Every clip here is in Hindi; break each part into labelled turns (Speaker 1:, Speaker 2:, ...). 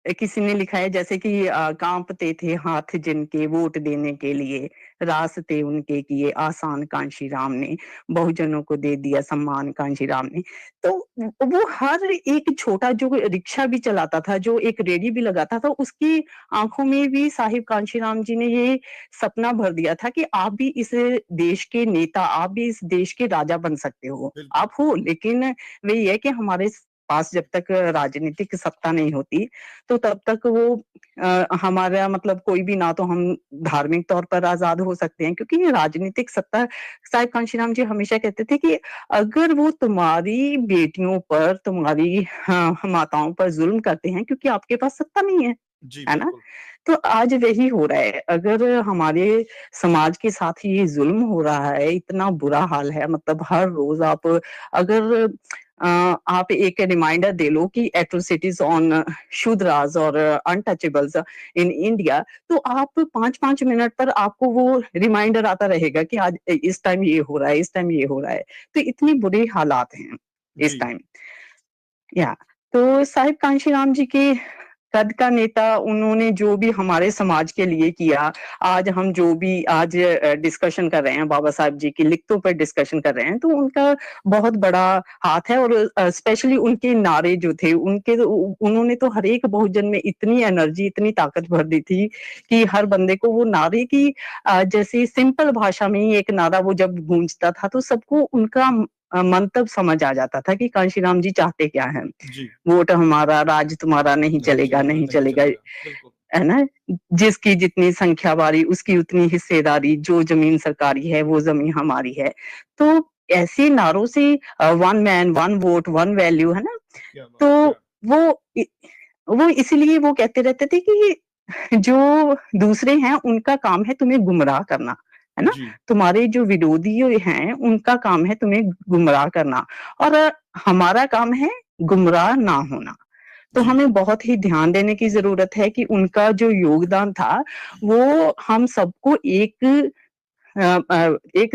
Speaker 1: किसी ने लिखा है जैसे कि कांपते थे हाथ जिनके वोट देने के लिए, रास्ते उनके किए आसान कांशी राम ने, बहुजनों को दे दिया सम्मान कांशी राम ने। तो वो हर एक छोटा जो रिक्शा भी चलाता था, जो एक रेडी भी लगाता था, उसकी आंखों में भी साहिब कांशी राम जी ने ये सपना भर दिया था कि आप भी इस देश के नेता, आप भी इस देश के राजा बन सकते हो।
Speaker 2: बिल्कुल।
Speaker 1: आप हो, लेकिन वही है कि हमारे पास जब तक राजनीतिक सत्ता नहीं होती, तो तब तक वो हमारा मतलब कोई भी, ना तो हम धार्मिक तौर पर आज़ाद हो सकते हैं, क्योंकि ये राजनीतिक सत्ता, साहिब कांशीराम जी हमेशा कहते थे कि अगर वो तुम्हारी बेटियों पर, तुम्हारी माताओं पर ज़ुल्म करते हैं क्योंकि आपके पास सत्ता नहीं
Speaker 2: जी,
Speaker 1: है ना?
Speaker 2: बिल्कुल।
Speaker 1: तो आज वही हो रहा है। अगर हमारे समाज के साथ ये ज़ुल्म हो रहा है, इतना बुरा हाल है, मतलब हर रोज़ आप अगर आप एक रिमाइंडर दे लो कि एट्रोसिटीज़ ऑन शूद्रास और अनटचेबल्स इन इंडिया, तो आप 5-5 मिनट पर आपको वो रिमाइंडर आता रहेगा कि आज इस टाइम ये हो रहा है, इस टाइम ये हो रहा है। तो इतनी बुरे हालात हैं इस
Speaker 2: जी।
Speaker 1: टाइम। या तो साहिब कांशीराम जी के कद का नेता, उन्होंने जो भी हमारे समाज के लिए किया, आज हम जो भी आज डिस्कशन कर रहे हैं, बाबा साहब जी की लिखतों पर डिस्कशन कर रहे हैं, तो उनका बहुत बड़ा हाथ है। और स्पेशली उनके नारे जो थे, उन्होंने तो हर एक बहुजन में इतनी एनर्जी, इतनी ताकत भर दी थी कि हर बंदे को वो नारे की जैसे सिंपल भाषा में ही एक नारा वो जब गूंजता था, तो सबको उनका मंतव्य समझ आ जाता था कि कांशीराम जी चाहते क्या हैं।
Speaker 2: जी।
Speaker 1: वोट हमारा, राज तुम्हारा, नहीं
Speaker 2: नहीं
Speaker 1: चलेगा,
Speaker 2: चलेगा,
Speaker 1: नहीं
Speaker 2: नहीं
Speaker 1: चलेगा,
Speaker 2: चलेगा। बिल्कुल।
Speaker 1: है ना? जिसकी जितनी संख्या बारी, उसकी उतनी हिस्सेदारी, जो ज़मीन सरकारी है, वो ज़मीन हमारी है। तो ऐसे नारों से one man, one vote, one value, है ना?
Speaker 2: क्या बात है!
Speaker 1: तो
Speaker 2: या
Speaker 1: वो इ वो इसीलिए वो कहते रहते थे कि जो दूसरे हैं, उनका काम है तुम्हें गुमराह करना, है ना?
Speaker 2: जी,
Speaker 1: तुम्हारे जो विरोधी हैं, उनका काम है तुम्हें गुमराह करना, और हमारा काम है गुमराह ना होना। तो
Speaker 2: जी,
Speaker 1: हमें बहुत ही ध्यान देने की ज़रूरत है कि उनका जो योगदान था, वो हम सबको एक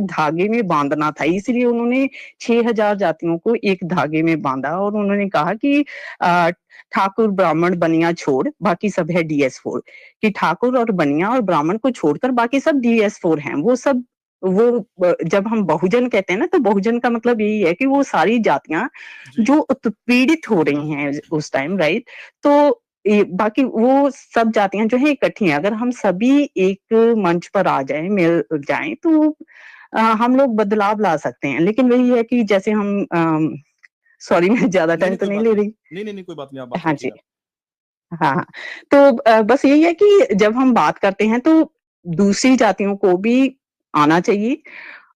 Speaker 1: धागे में बाँधना था। इसलिए उन्होंने 6000 जातियों को एक धागे में बाँधा, और उन्होंने कहा कि अ, ठाकुर, ब्राह्मण, बनिया छोड़, बाकी सब है डीएस4, कि ठाकुर और बनिया और ब्राह्मण को छोड़कर बाकी सब डीएस4 हैं। वो सब वो जब हम बहुजन कहते हैं ना, तो बहुजन का मतलब यही है कि वो सारी जातियाँ
Speaker 2: जी।
Speaker 1: जो उत्पीड़ित हो रही हैं उस टाइम, राइट? तो बाकी वो सब जातियाँ जो हैं इकट्ठी हैं। अगर हम सभी एक मंच पर आ जाएँ, मिल जाएँ, तो हम लोग बदलाव ला सकते हैं। लेकिन वही है कि जैसे हम सॉरी मैं ज़्यादा
Speaker 2: नहीं,
Speaker 1: टाइम
Speaker 2: नहीं,
Speaker 1: तो
Speaker 2: कोई
Speaker 1: नहीं
Speaker 2: बात
Speaker 1: ले
Speaker 2: नहीं।
Speaker 1: रही।
Speaker 2: नहीं, नहीं, नहीं, कोई बात नहीं, आप बात
Speaker 1: हाँ जी।
Speaker 2: कीजिए आप।
Speaker 1: हाँ, हाँ। तो बस यही है कि जब हम बात करते हैं, तो दूसरी जातियों को भी आना चाहिए,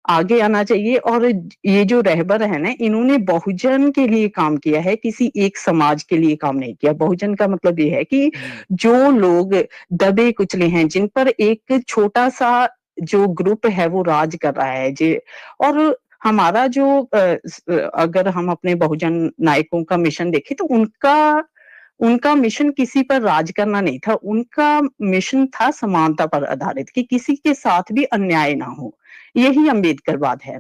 Speaker 1: आगे आना चाहिए। और ये जो रहबर है ना, इन्होंने बहुजन के लिए काम किया है, किसी एक समाज के लिए काम नहीं किया। बहुजन का मतलब ये है कि
Speaker 2: जी,
Speaker 1: जो लोग दबे-कुचले हैं, जिन पर एक छोटा-सा जो ग्रुप है वो राज कर रहा है जे और हमारा जो अगर हम अपने बहुजन नायकों का मिशन देखें, तो उनका उनका मिशन किसी पर राज करना नहीं था, उनका मिशन था समानता पर आधारित, कि किसी के साथ भी अन्याय ना हो। यही अम्बेडकरवाद है,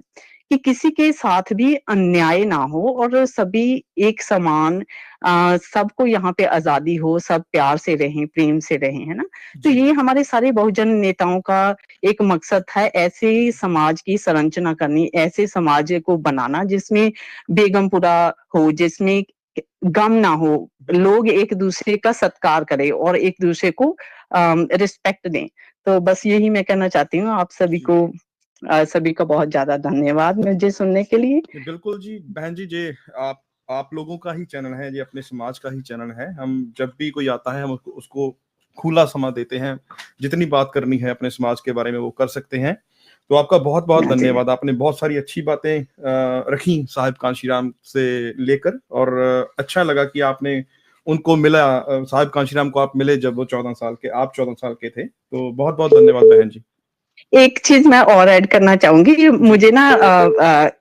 Speaker 1: कि किसी के साथ भी अन्याय ना हो और सभी एक समान, सबको यहाँ पे आज़ादी हो, सब प्यार से रहें, प्रेम से रहें, है ना? तो
Speaker 2: जी,
Speaker 1: ये हमारे सारे बहुजन नेताओं का एक मकसद था, ऐसे समाज की संरचना करनी, ऐसे समाज को बनाना जिसमें बेगमपुरा हो, जिसमें गम ना हो,
Speaker 2: बिल्कुल।
Speaker 1: लोग एक-दूसरे का सत्कार करें और एक-दूसरे को रिस्पेक्ट दें। तो बस यही मैं कहना चाहती हूँ आप सभी
Speaker 2: जी।
Speaker 1: को। सभी का बहुत ज़्यादा धन्यवाद मुझे सुनने के लिए।
Speaker 2: जी, बिल्कुल जी, बहन जी, जे आप लोगों का ही चैनल है, ये अपने समाज का ही चैनल है। हम जब भी कोई आता है, हम उसको उसको खुला समय देते हैं। जितनी बात करनी है अपने समाज के बारे में, वो कर सकते हैं। तो आपका बहुत-बहुत
Speaker 1: हाँ जी।
Speaker 2: धन्यवाद। आपने बहुत सारी अच्छी बातें रखी साहिब कांशीराम से लेकर, और अच्छा लगा कि आपने उनको मिला, साहिब कांशीराम को आप मिले जब वो 14 साल के, आप 14 साल के थे। तो बहुत-बहुत धन्यवाद बहन जी।
Speaker 1: एक चीज़ मैं और ऐड करना चाहूँगी,
Speaker 2: जी,
Speaker 1: मुझे ना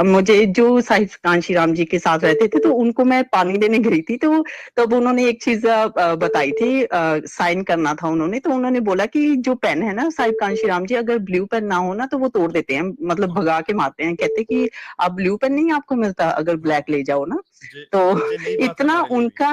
Speaker 1: मुझे जो साहिब कांशीराम जी के साथ रहते थे, तो उनको मैं पानी देने गई थी, तो तब उन्होंने एक चीज़ बताई थी, साइन करना था उन्होंने, तो उन्होंने बोला कि जो पेन है ना साहिब कांशीराम जी, अगर ब्लू पेन ना हो ना, तो वो तोड़ देते हैं, मतलब भगा के मारते हैं। कहते कि अब ब्लू पेन नहीं आपको मिलता अगर
Speaker 2: हाँ,
Speaker 1: ब्लैक ले जाओ ना।
Speaker 2: जे
Speaker 1: तो
Speaker 2: जे नई बात है
Speaker 1: इतना
Speaker 2: हमारे लिए भी।
Speaker 1: उनका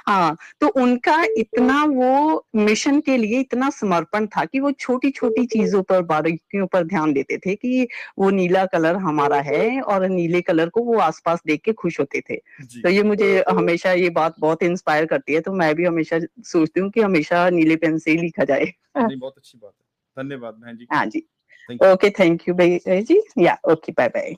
Speaker 1: हाँ, तो उनका इतना वो मिशन के लिए इतना समर्पण था कि वो छोटी-छोटी चीज़ों पर, बारीकियों पर ध्यान देते थे कि वो नीला कलर हमारा है और नीले कलर को वो आस-पास देख के खुश होते थे।
Speaker 2: जी।
Speaker 1: तो ये मुझे हमेशा ये बात बहुत इंस्पायर करती है, तो मैं भी हमेशा सोचती हूँ कि हमेशा नीले पेन से ही लिखा जाए।
Speaker 2: नहीं, बहुत अच्छी बात है। धन्यवाद बहन जी।
Speaker 1: हाँ जी।
Speaker 2: Thank you.
Speaker 1: Okay, thank you भैया जी। या ओके, बाय-बाय।